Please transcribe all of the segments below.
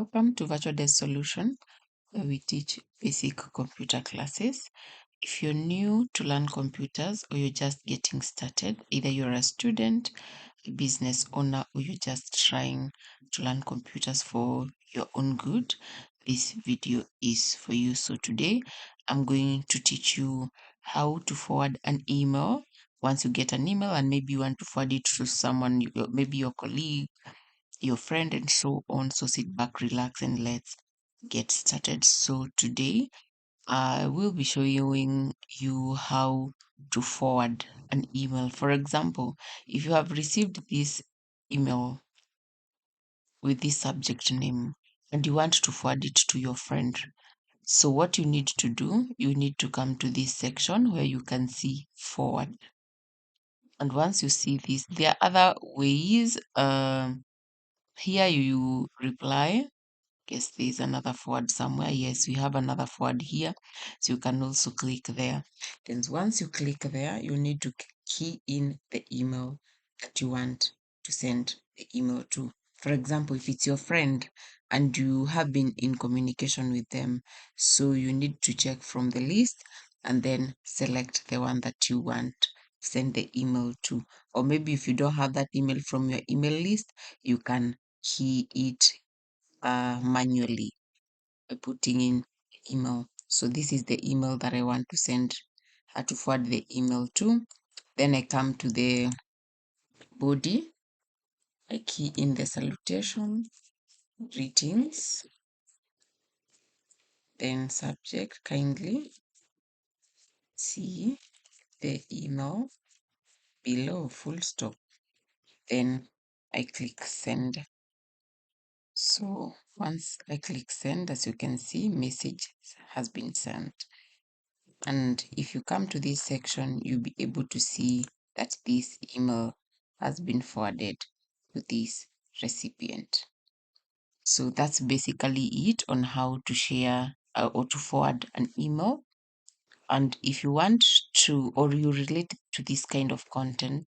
Welcome to Virtual Desk Solution, where we teach basic computer classes. If you're new to learn computers or you're just getting started, either you're a student, a business owner, or you're just trying to learn computers for your own good, this video is for you. So today, I'm going to teach you how to forward an email. Once you get an email and maybe you want to forward it to someone, maybe your colleague, your friend, and so on. So sit back, relax, and let's get started. So today I will be showing you how to forward an email. For example, if you have received this email with this subject name and you want to forward it to your friend, so what you need to do, you need to come to this section where you can see forward. And once you see this, there are other ways. Here you reply. Guess there's another forward somewhere. Yes, we have another forward here. So you can also click there. Then once you click there, you need to key in the email that you want to send the email to. For example, if it's your friend and you have been in communication with them, so you need to check from the list and then select the one that you want to send the email to. Or maybe if you don't have that email from your email list, you can key it manually by putting in email. So this is the email that I want to send her to forward the email to. Then I come to the body. I key in the salutation, greetings, then subject, kindly see the email below, full stop. Then I click send. So once I click send, as you can see, message has been sent. And if you come to this section, you'll be able to see that this email has been forwarded to this recipient. So that's basically it on how to share or to forward an email. And if you want to, or you relate to this kind of content,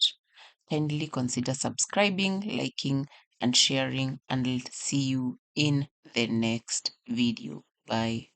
kindly consider subscribing, liking, and sharing. And I'll see you in the next video. Bye.